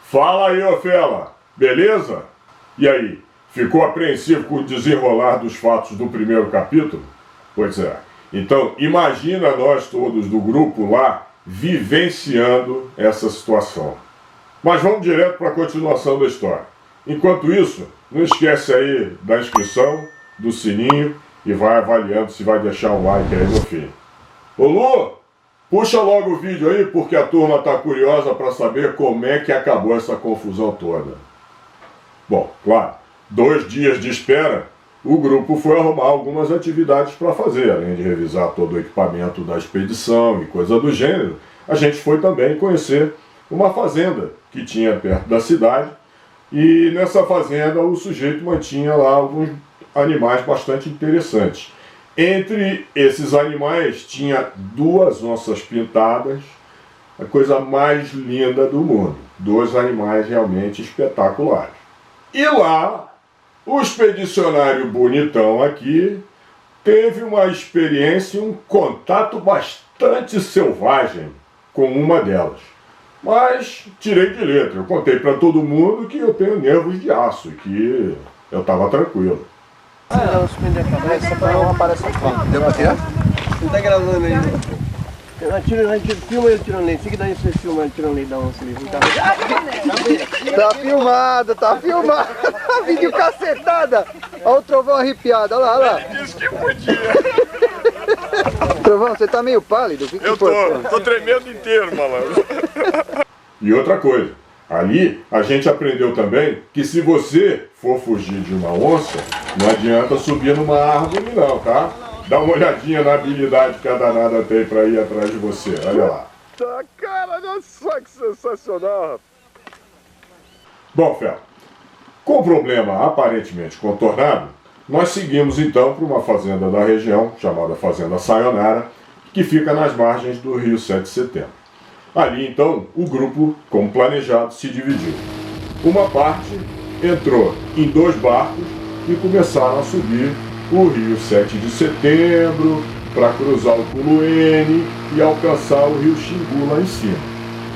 Fala aí, ô fela, beleza? E aí, ficou apreensivo com o desenrolar dos fatos do primeiro capítulo? Pois é. Então, imagina nós todos do grupo lá vivenciando essa situação. Mas vamos direto para a continuação da história. Enquanto isso, não esquece aí da inscrição, do sininho e vai avaliando se vai deixar um like aí no fim. Ô Lu, puxa logo o vídeo aí porque a turma está curiosa para saber como é que acabou essa confusão toda. Bom, claro, 2 dias de espera, o grupo foi arrumar algumas atividades para fazer, além de revisar todo o equipamento da expedição e coisa do gênero. A gente foi também conhecer uma fazenda que tinha perto da cidade e nessa fazenda o sujeito mantinha lá alguns animais bastante interessantes. Entre esses animais tinha 2 onças pintadas, a coisa mais linda do mundo. 2 animais realmente espetaculares. E lá, o expedicionário bonitão aqui teve uma experiência, um contato bastante selvagem com uma delas. Mas tirei de letra, eu contei para todo mundo que eu tenho nervos de aço e que eu estava tranquilo. Não, suspender a cabeça pra não aparecer aqui. Deu pra tirar? Não tá gravando aí. Filma ele tirando leite. Fica daí você filma ele tirando leite da onça ali. Tá filmado, tá filmado. Vídeo cacetada. Olha o Trovão arrepiado, olha lá, olha lá. Disse que podia. Trovão, você tá meio pálido. Que Eu tô tremendo inteiro, malandro. E outra coisa, ali a gente aprendeu também que se você for fugir de uma onça, não adianta subir numa árvore não, tá? Dá uma olhadinha na habilidade que a danada tem pra ir atrás de você, olha lá. Tá, cara, olha só que sensacional. Bom, Fela, com o problema aparentemente contornado, nós seguimos então para uma fazenda da região, chamada Fazenda Sayonara, que fica nas margens do Rio 7 de Setembro. Ali então, o grupo, como planejado, se dividiu. Uma parte entrou em 2 barcos e começaram a subir o Rio 7 de Setembro para cruzar o Culuene e alcançar o Rio Xingu lá em cima.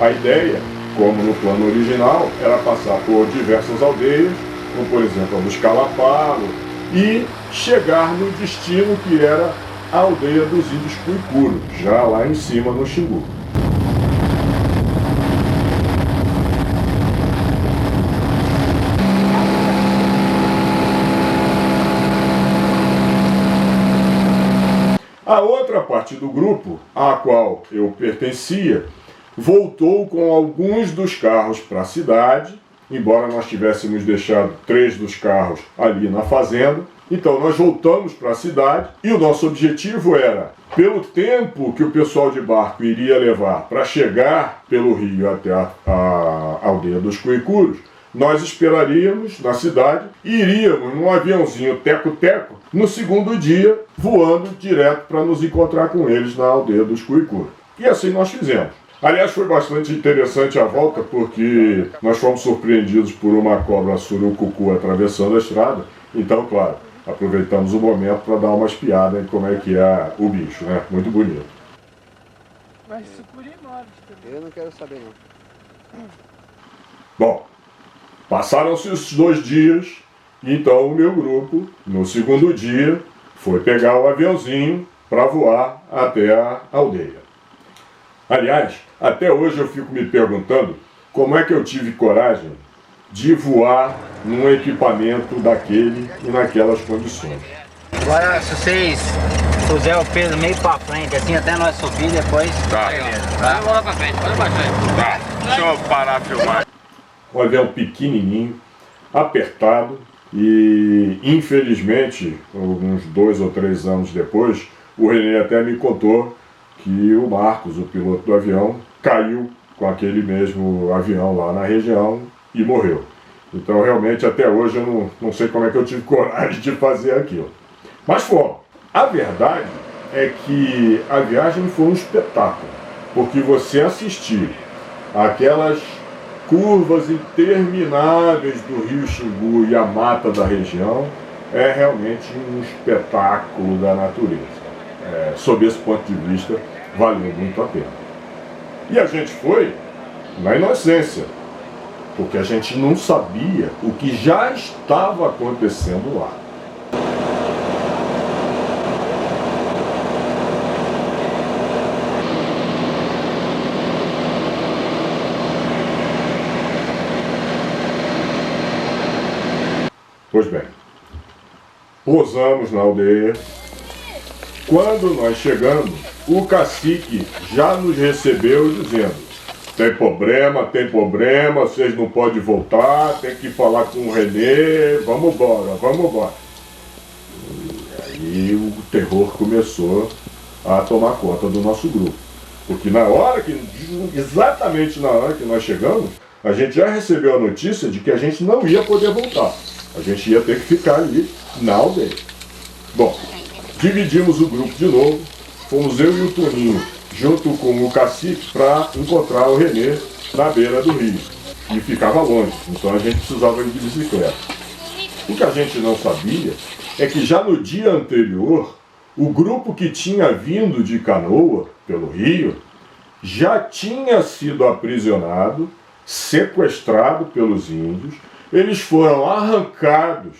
A ideia, como no plano original, era passar por diversas aldeias, como por exemplo a dos Calapalo, e chegar no destino que era a aldeia dos índios Cuicuro, já lá em cima no Xingu. A outra parte do grupo, à qual eu pertencia, voltou com alguns dos carros para a cidade, embora nós tivéssemos deixado 3 dos carros ali na fazenda. Então nós voltamos para a cidade e o nosso objetivo era, pelo tempo que o pessoal de barco iria levar para chegar pelo rio até a aldeia dos Cuicuros, nós esperaríamos na cidade e iríamos num aviãozinho teco-teco no segundo dia, voando direto para nos encontrar com eles na aldeia dos Cuicuros. E assim nós fizemos. Aliás, foi bastante interessante a volta, porque nós fomos surpreendidos por uma cobra surucucu atravessando a estrada. Então, claro, aproveitamos o momento para dar uma espiada em como é que é o bicho, né? Muito bonito. Mas sucuri morte também. Eu não quero saber não. Bom, passaram-se os 2 dias, e então o meu grupo, no segundo dia, foi pegar o aviãozinho para voar até a aldeia. Aliás, até hoje eu fico me perguntando como é que eu tive coragem de voar num equipamento daquele e naquelas condições. Agora, se vocês puserem o peso meio pra frente, assim, até nós subir depois. Tá. Vai lá pra frente, pode bastante. Tá, deixa eu parar a filmar. Um avião pequenininho, apertado e, infelizmente, uns 2 ou 3 anos depois, o René até me contou que o Marcos, o piloto do avião, caiu com aquele mesmo avião lá na região e morreu. Então, realmente, até hoje eu não sei como é que eu tive coragem de fazer aquilo. Mas fomos. A verdade é que a viagem foi um espetáculo, porque você assistir aquelas curvas intermináveis do Rio Xingu e a mata da região é realmente um espetáculo da natureza. Sob esse ponto de vista, valeu muito a pena. E a gente foi na inocência. porque a gente não sabia o que já estava acontecendo lá. Pois bem, pousamos na aldeia. Quando nós chegamos, o cacique já nos recebeu dizendo: tem problema, vocês não podem voltar, tem que falar com o Renê, vamos embora. E aí o terror começou a tomar conta do nosso grupo. Porque exatamente na hora que nós chegamos, a gente já recebeu a notícia de que a gente não ia poder voltar. A gente ia ter que ficar ali na aldeia. Bom, dividimos o grupo de novo, fomos eu e o Toninho, junto com o cacique, para encontrar o Renê na beira do rio. E ficava longe, então a gente precisava ir de bicicleta. O que a gente não sabia é que já no dia anterior, o grupo que tinha vindo de canoa pelo rio já tinha sido aprisionado, sequestrado pelos índios. Eles foram arrancados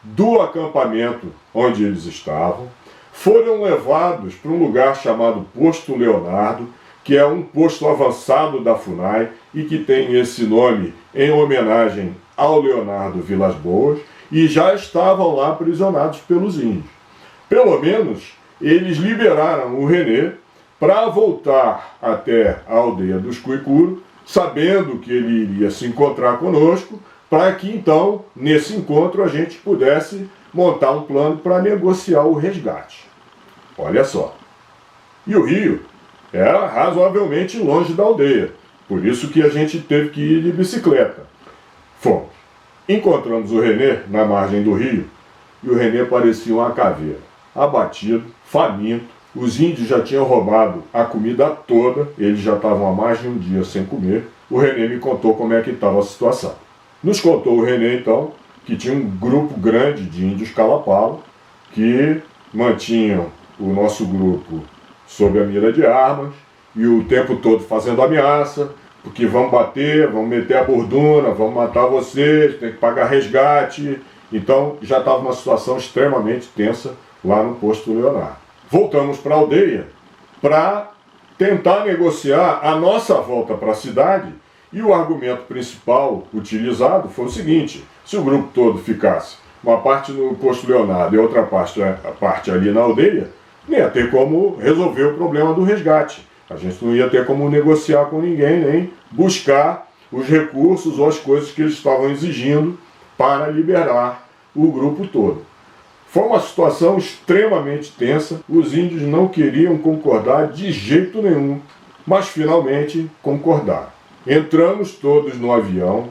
do acampamento onde eles estavam, foram levados para um lugar chamado Posto Leonardo, que é um posto avançado da FUNAI e que tem esse nome em homenagem ao Leonardo Vilas Boas, e já estavam lá aprisionados pelos índios. Pelo menos eles liberaram o Renê para voltar até a aldeia dos Cuicuro, sabendo que ele iria se encontrar conosco, para que então, nesse encontro, a gente pudesse montar um plano para negociar o resgate. Olha só. E o rio era razoavelmente longe da aldeia, por isso que a gente teve que ir de bicicleta. Fomos. Encontramos o Renê na margem do rio, e o Renê parecia uma caveira, abatido, faminto. Os índios já tinham roubado a comida toda, eles já estavam há mais de um dia sem comer. O Renê me contou como é que estava a situação. Nos contou o Renê, então, que tinha um grupo grande de índios calapalo que mantinham o nosso grupo sob a mira de armas e o tempo todo fazendo ameaça, porque vão bater, vão meter a borduna, vão matar vocês, tem que pagar resgate. Então já estava uma situação extremamente tensa lá no Posto Leonardo. Voltamos para a aldeia para tentar negociar a nossa volta para a cidade. E o argumento principal utilizado foi o seguinte: se o grupo todo ficasse uma parte no Posto Leonardo e outra parte ali na aldeia, não ia ter como resolver o problema do resgate. A gente não ia ter como negociar com ninguém, nem buscar os recursos ou as coisas que eles estavam exigindo para liberar o grupo todo. Foi uma situação extremamente tensa, os índios não queriam concordar de jeito nenhum, mas finalmente concordaram. Entramos todos no avião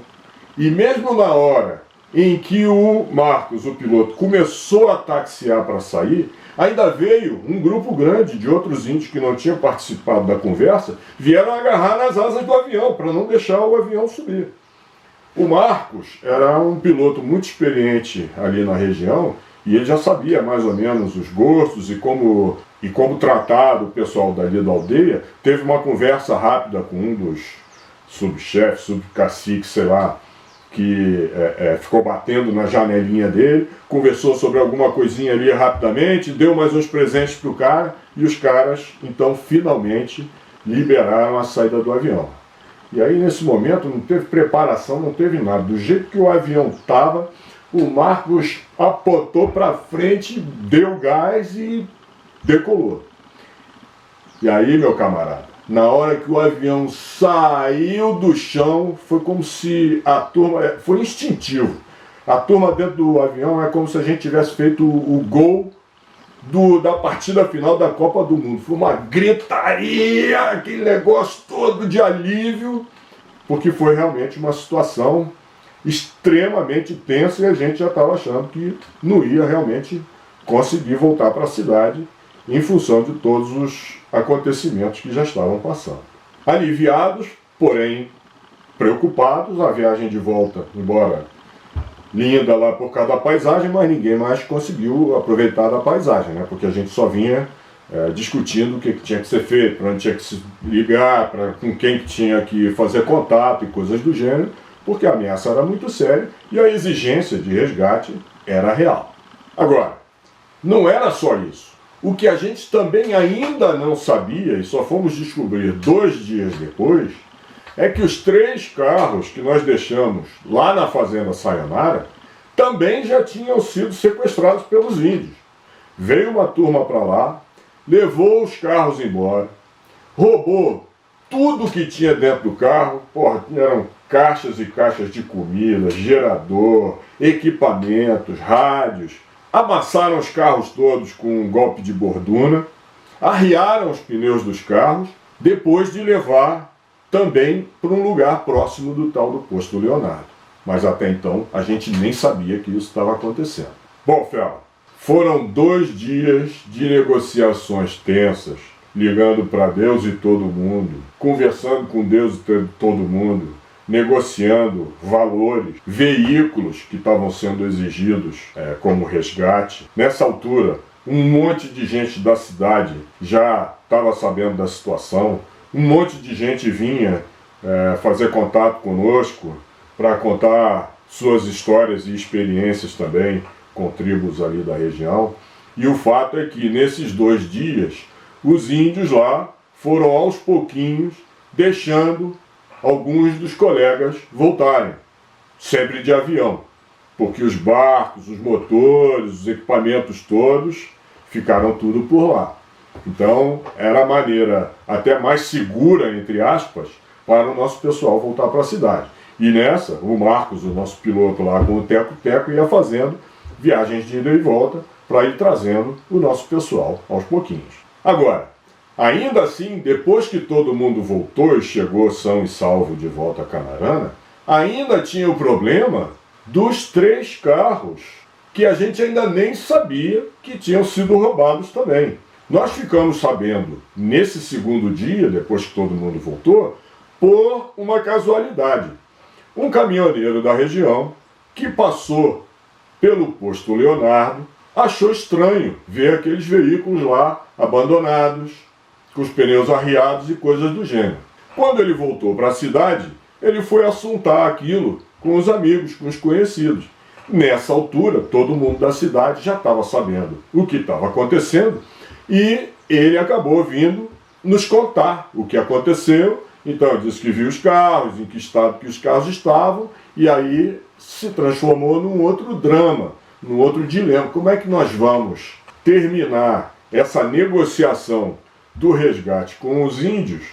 e mesmo na hora em que o Marcos, o piloto, começou a taxiar para sair, ainda veio um grupo grande de outros índios que não tinham participado da conversa, vieram agarrar nas asas do avião para não deixar o avião subir. O Marcos era um piloto muito experiente ali na região e ele já sabia mais ou menos os gostos e como tratar o pessoal dali da aldeia. Teve uma conversa rápida com um dos subchefes, subcaciques, sei lá, que ficou batendo na janelinha dele, conversou sobre alguma coisinha ali rapidamente, deu mais uns presentes para o cara, e os caras, então, finalmente liberaram a saída do avião. E aí, nesse momento, não teve preparação, não teve nada. Do jeito que o avião estava, o Marcos apontou para frente, deu gás e decolou. E aí, meu camarada, na hora que o avião saiu do chão, foi como se a turma... Foi instintivo. A turma dentro do avião é como se a gente tivesse feito o gol da partida final da Copa do Mundo. Foi uma gritaria, aquele negócio todo de alívio, porque foi realmente uma situação extremamente tensa e a gente já estava achando que não ia realmente conseguir voltar para a cidade em função de todos os acontecimentos que já estavam passando. Aliviados, porém preocupados, a viagem de volta, embora linda lá por causa da paisagem, mas ninguém mais conseguiu aproveitar da paisagem, né? Porque a gente só vinha discutindo o que tinha que ser feito, para onde tinha que se ligar, com quem que tinha que fazer contato e coisas do gênero, porque a ameaça era muito séria e a exigência de resgate era real. Agora, não era só isso. O que a gente também ainda não sabia, e só fomos descobrir 2 dias depois, é que os 3 carros que nós deixamos lá na fazenda Sayonara também já tinham sido sequestrados pelos índios. Veio uma turma para lá, levou os carros embora, roubou tudo que tinha dentro do carro. Porra, eram caixas e caixas de comida, gerador, equipamentos, rádios. Amassaram os carros todos com um golpe de borduna, arriaram os pneus dos carros, depois de levar também para um lugar próximo do tal do posto Leonardo. Mas até então a gente nem sabia que isso estava acontecendo. Bom, Fela, foram 2 dias de negociações tensas, ligando para Deus e todo mundo, conversando com Deus e todo mundo, negociando valores, veículos que estavam sendo exigidos como resgate. Nessa altura, um monte de gente da cidade já estava sabendo da situação, um monte de gente vinha fazer contato conosco para contar suas histórias e experiências também com tribos ali da região. E o fato é que nesses 2 dias, os índios lá foram aos pouquinhos deixando alguns dos colegas voltarem, sempre de avião, porque os barcos, os motores, os equipamentos todos ficaram tudo por lá. Então era a maneira até mais segura, entre aspas, para o nosso pessoal voltar para a cidade. E nessa, o Marcos, o nosso piloto lá com o Teco-Teco, ia fazendo viagens de ida e volta para ir trazendo o nosso pessoal aos pouquinhos. Agora, ainda assim, depois que todo mundo voltou e chegou são e salvo de volta a Canarana, ainda tinha o problema dos 3 carros que a gente ainda nem sabia que tinham sido roubados também. Nós ficamos sabendo, nesse 2º dia, depois que todo mundo voltou, por uma casualidade. Um caminhoneiro da região que passou pelo posto Leonardo achou estranho ver aqueles veículos lá abandonados, com os pneus arriados e coisas do gênero. Quando ele voltou para a cidade, ele foi assuntar aquilo com os amigos, com os conhecidos. Nessa altura, todo mundo da cidade já estava sabendo o que estava acontecendo e ele acabou vindo nos contar o que aconteceu. Então ele disse que viu os carros, em que estado que os carros estavam, e aí se transformou num outro drama, num outro dilema. Como é que nós vamos terminar essa negociação do resgate com os índios,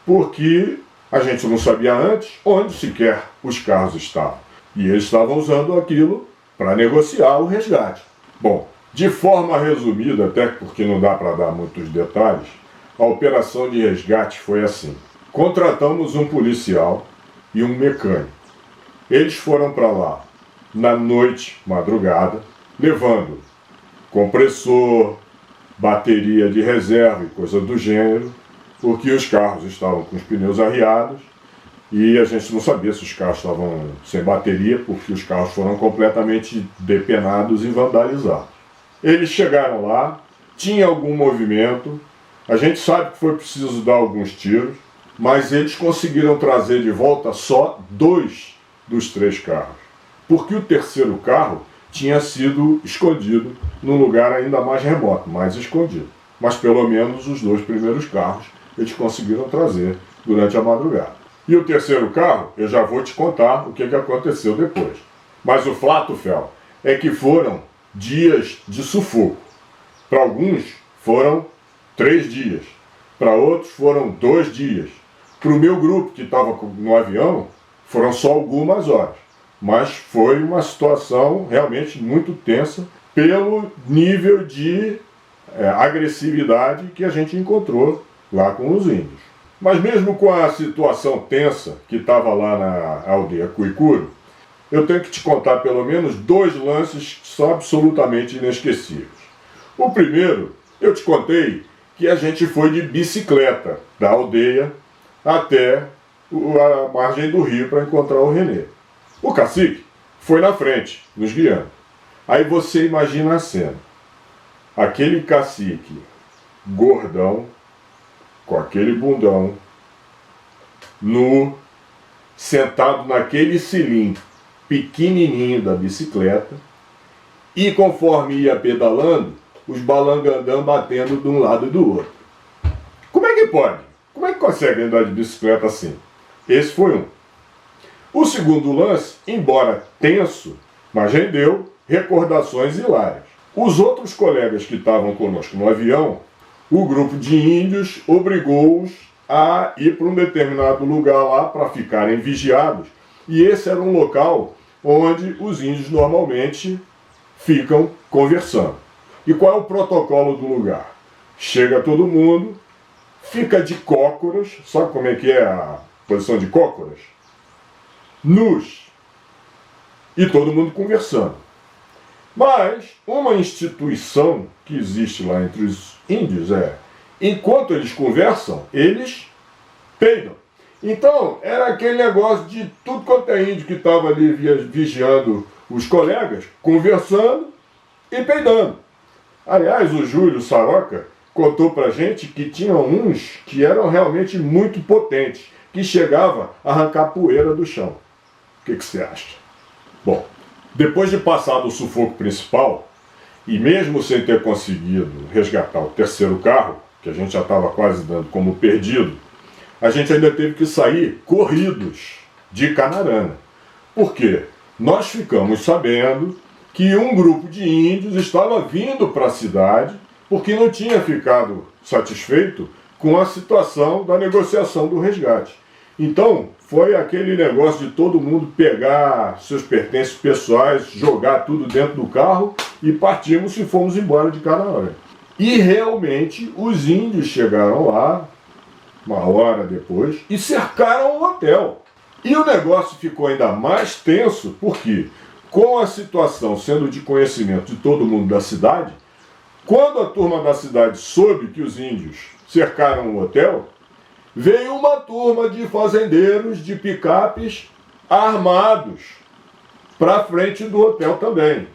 porque a gente não sabia antes onde sequer os carros estavam. E eles estavam usando aquilo para negociar o resgate. Bom, de forma resumida, até porque não dá para dar muitos detalhes, a operação de resgate foi assim. Contratamos um policial e um mecânico. Eles foram para lá na noite, madrugada, levando compressor, bateria de reserva e coisa do gênero, porque os carros estavam com os pneus arriados e a gente não sabia se os carros estavam sem bateria, porque os carros foram completamente depenados e vandalizados. Eles chegaram lá, tinha algum movimento, a gente sabe que foi preciso dar alguns tiros, mas eles conseguiram trazer de volta só 2 dos 3 carros, porque o 3º carro tinha sido escondido num lugar ainda mais remoto, mais escondido. Mas pelo menos os 2 primeiros carros eles conseguiram trazer durante a madrugada. E o 3º carro, eu já vou te contar o que aconteceu depois. Mas o fato, Fel, é que foram dias de sufoco. Para alguns foram 3 dias, para outros foram 2 dias. Para o meu grupo que estava no avião, foram só algumas horas. Mas foi uma situação realmente muito tensa pelo nível de agressividade que a gente encontrou lá com os índios. Mas mesmo com a situação tensa que estava lá na aldeia Cuicuro, eu tenho que te contar pelo menos 2 lances que são absolutamente inesquecíveis. O primeiro, eu te contei que a gente foi de bicicleta da aldeia até a margem do rio para encontrar o Renê. O cacique foi na frente, nos guiando. Aí você imagina a cena. Aquele cacique gordão, com aquele bundão, nu, sentado naquele cilindro pequenininho da bicicleta, e conforme ia pedalando, os balangandã batendo de um lado e do outro. Como é que pode? Como é que consegue andar de bicicleta assim? Esse foi um. O segundo lance, embora tenso, mas rendeu recordações hilárias. Os outros colegas que estavam conosco no avião, o grupo de índios obrigou-os a ir para um determinado lugar lá para ficarem vigiados. E esse era um local onde os índios normalmente ficam conversando. E qual é o protocolo do lugar? Chega todo mundo, fica de cócoras, sabe como é que é a posição de cócoras? Nus. E todo mundo conversando. Mas uma instituição que existe lá entre os índios é, enquanto eles conversam, eles peidam. Então, era aquele negócio de tudo quanto é índio que estava ali vigiando os colegas, conversando e peidando. Aliás, o Júlio Saroca contou pra gente que tinham uns que eram realmente muito potentes, que chegava a arrancar poeira do chão. O que você acha? Bom, depois de passar do sufoco principal, e mesmo sem ter conseguido resgatar o terceiro carro, que a gente já estava quase dando como perdido, a gente ainda teve que sair corridos de Canarana. Por quê? Nós ficamos sabendo que um grupo de índios estava vindo para a cidade porque não tinha ficado satisfeito com a situação da negociação do resgate. Então, foi aquele negócio de todo mundo pegar seus pertences pessoais, jogar tudo dentro do carro e partimos e fomos embora de Canarana. E realmente os índios chegaram lá, uma hora depois, e cercaram o hotel. E o negócio ficou ainda mais tenso, porque, com a situação sendo de conhecimento de todo mundo da cidade, quando a turma da cidade soube que os índios cercaram o hotel, veio uma turma de fazendeiros de picapes armados para frente do hotel também.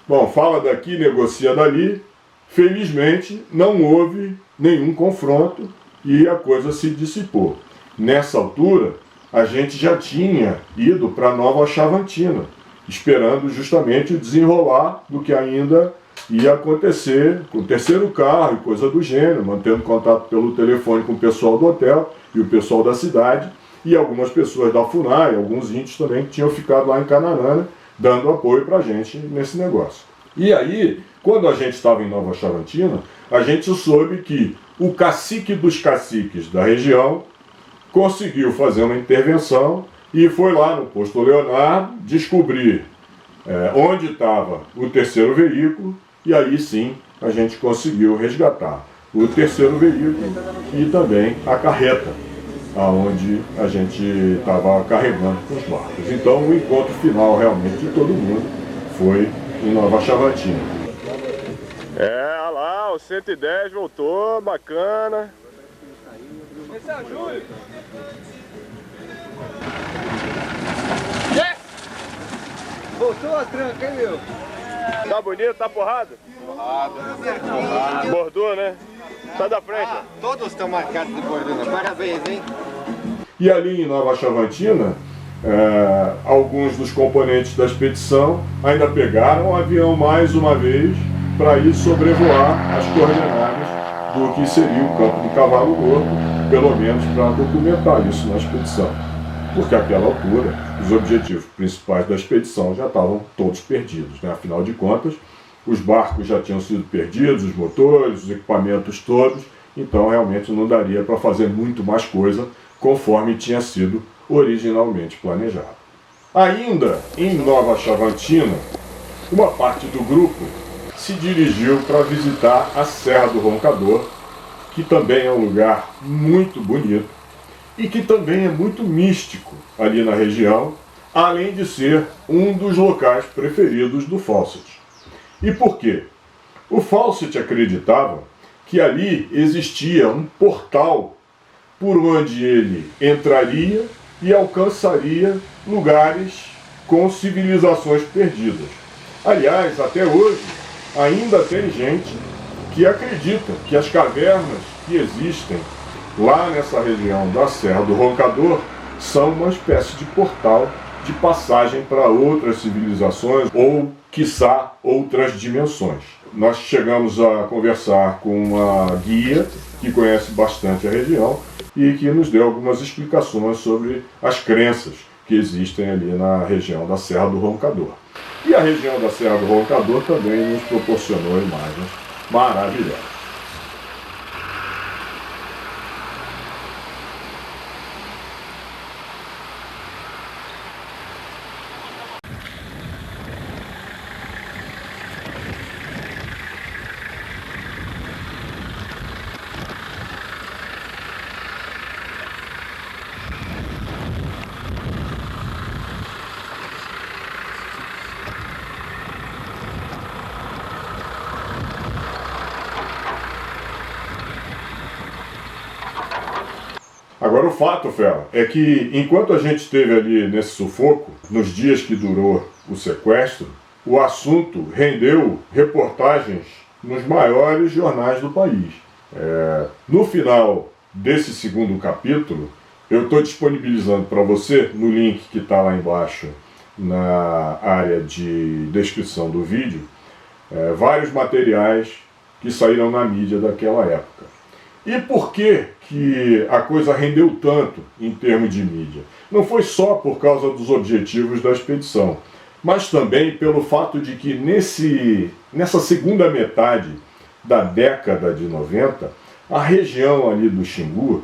Bom, fala daqui, negocia dali. Felizmente, não houve nenhum confronto e a coisa se dissipou. Nessa altura, a gente já tinha ido para Nova Chavantina, esperando justamente o desenrolar do que ainda ia acontecer com o terceiro carro e coisa do gênero, mantendo contato pelo telefone com o pessoal do hotel e o pessoal da cidade, e algumas pessoas da FUNAI, alguns índios também que tinham ficado lá em Canarana, dando apoio para a gente nesse negócio. E aí, quando a gente estava em Nova Chavantina, a gente soube que o cacique dos caciques da região conseguiu fazer uma intervenção e foi lá no posto Leonardo descobrir onde estava o terceiro veículo, e aí sim a gente conseguiu resgatar o terceiro veículo e também a carreta, aonde a gente estava carregando com os barcos. Então o encontro final realmente de todo mundo foi em Nova Chavantina. Olha lá, o 110 voltou, bacana. Esse é o Júlio. Voltou a tranca, hein, meu? Tá bonito, tá porrada? Bordou, né? Sai da frente. Todos estão marcados de bordura. Parabéns, hein? E ali em Nova Chavantina, alguns dos componentes da expedição ainda pegaram o avião mais uma vez para ir sobrevoar as coordenadas do que seria o campo do Cavalo Louco, pelo menos para documentar isso na expedição. Porque àquela altura, os objetivos principais da expedição já estavam todos perdidos, né? Afinal de contas, os barcos já tinham sido perdidos, os motores, os equipamentos todos, então realmente não daria para fazer muito mais coisa conforme tinha sido originalmente planejado. Ainda em Nova Chavantina, uma parte do grupo se dirigiu para visitar a Serra do Roncador, que também é um lugar muito bonito e que também é muito místico ali na região, além de ser um dos locais preferidos do Fawcett. E por quê? O Fawcett acreditava que ali existia um portal por onde ele entraria e alcançaria lugares com civilizações perdidas. Aliás, até hoje, ainda tem gente que acredita que as cavernas que existem lá nessa região da Serra do Roncador são uma espécie de portal de passagem para outras civilizações ou, quiçá, outras dimensões. Nós chegamos a conversar com uma guia que conhece bastante a região e que nos deu algumas explicações sobre as crenças que existem ali na região da Serra do Roncador. E a região da Serra do Roncador também nos proporcionou imagens maravilhosas. Agora o fato, Fela, é que enquanto a gente esteve ali nesse sufoco, nos dias que durou o sequestro, o assunto rendeu reportagens nos maiores jornais do país. No final desse segundo capítulo, eu estou disponibilizando para você, no link que está lá embaixo na área de descrição do vídeo, vários materiais que saíram na mídia daquela época. E por que a coisa rendeu tanto em termos de mídia? Não foi só por causa dos objetivos da expedição, mas também pelo fato de que nessa segunda metade da década de 90, a região ali do Xingu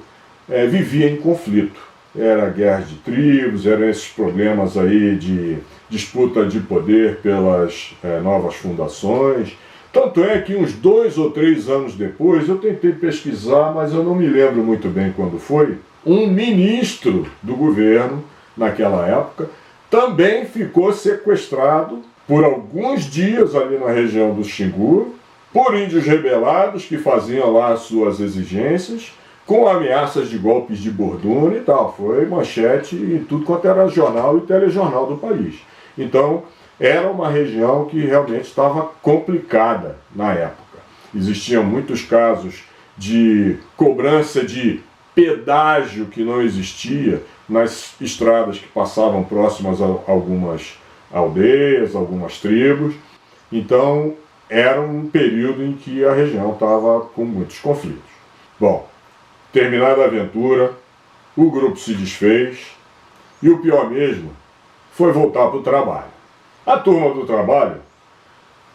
vivia em conflito. Era guerra de tribos, eram esses problemas aí de disputa de poder pelas novas fundações. Tanto é que uns 2 ou 3 anos depois, eu tentei pesquisar, mas eu não me lembro muito bem quando foi, um ministro do governo, naquela época, também ficou sequestrado por alguns dias ali na região do Xingu, por índios rebelados que faziam lá as suas exigências, com ameaças de golpes de borduna e tal. Foi manchete em tudo quanto era jornal e telejornal do país. Então, era uma região que realmente estava complicada na época. Existiam muitos casos de cobrança de pedágio que não existia nas estradas que passavam próximas a algumas aldeias, algumas tribos. Então, era um período em que a região estava com muitos conflitos. Bom, terminada a aventura, o grupo se desfez e o pior mesmo foi voltar para o trabalho. A turma do trabalho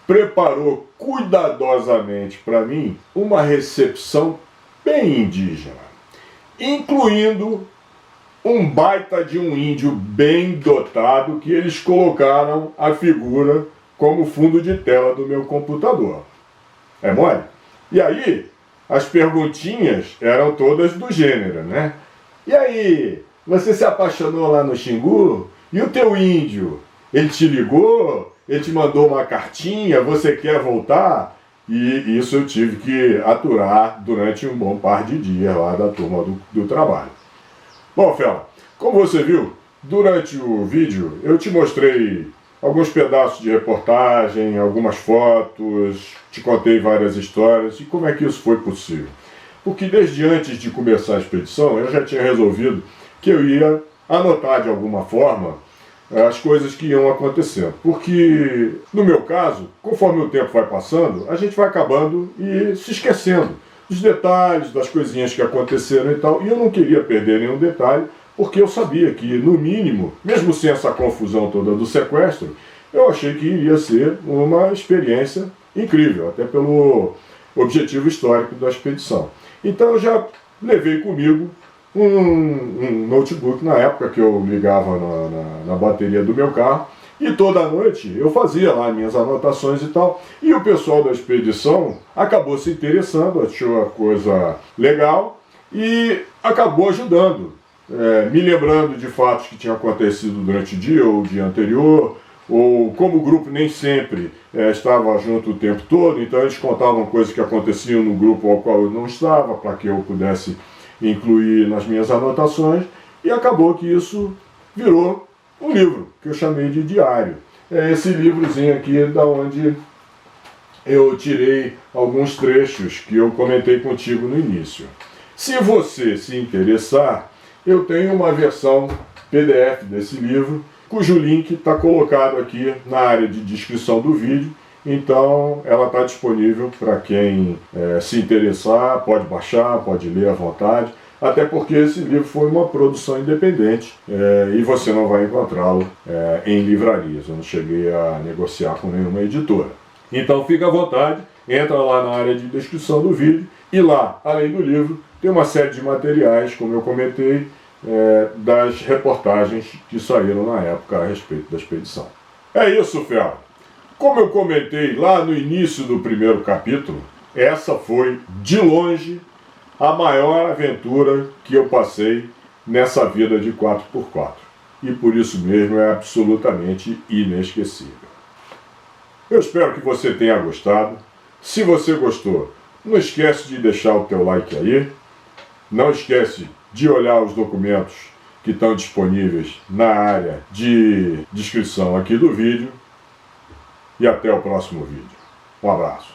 preparou cuidadosamente para mim uma recepção bem indígena, incluindo um baita de um índio bem dotado que eles colocaram a figura como fundo de tela do meu computador. É mole? E aí, as perguntinhas eram todas do gênero, né? E aí, você se apaixonou lá no Xingu? E o teu índio? Ele te ligou? Ele te mandou uma cartinha? Você quer voltar? E isso eu tive que aturar durante um bom par de dias lá da turma do trabalho. Bom, Fela, como você viu, durante o vídeo eu te mostrei alguns pedaços de reportagem, algumas fotos, te contei várias histórias. E como é que isso foi possível? Porque desde antes de começar a expedição eu já tinha resolvido que eu ia anotar de alguma forma as coisas que iam acontecendo. Porque, no meu caso, conforme o tempo vai passando, a gente vai acabando e se esquecendo dos detalhes, das coisinhas que aconteceram e tal. E eu não queria perder nenhum detalhe, porque eu sabia que, no mínimo, mesmo sem essa confusão toda do sequestro, eu achei que iria ser uma experiência incrível, até pelo objetivo histórico da expedição. Então eu já levei comigo um notebook na época que eu ligava na bateria do meu carro, e toda noite eu fazia lá minhas anotações e tal, e o pessoal da expedição acabou se interessando, achou a coisa legal e acabou ajudando, me lembrando de fatos que tinham acontecido durante o dia ou o dia anterior, ou como o grupo nem sempre estava junto o tempo todo, então eles contavam coisas que aconteciam no grupo ao qual eu não estava, para que eu pudesse incluir nas minhas anotações, e acabou que isso virou um livro, que eu chamei de diário. É esse livrozinho aqui, da onde eu tirei alguns trechos que eu comentei contigo no início. Se você se interessar eu tenho uma versão PDF desse livro, cujo link está colocado aqui na área de descrição do vídeo. Então ela está disponível para quem se interessar, pode baixar, pode ler à vontade, até porque esse livro foi uma produção independente e você não vai encontrá-lo em livrarias. Eu não cheguei a negociar com nenhuma editora. Então fica à vontade, entra lá na área de descrição do vídeo e lá, além do livro, tem uma série de materiais, como eu comentei, das reportagens que saíram na época a respeito da expedição. É isso, Fel. Como eu comentei lá no início do primeiro capítulo, essa foi, de longe, a maior aventura que eu passei nessa vida de 4x4. E por isso mesmo é absolutamente inesquecível. Eu espero que você tenha gostado. Se você gostou, não esquece de deixar o teu like aí. Não esquece de olhar os documentos que estão disponíveis na área de descrição aqui do vídeo. E até o próximo vídeo. Um abraço.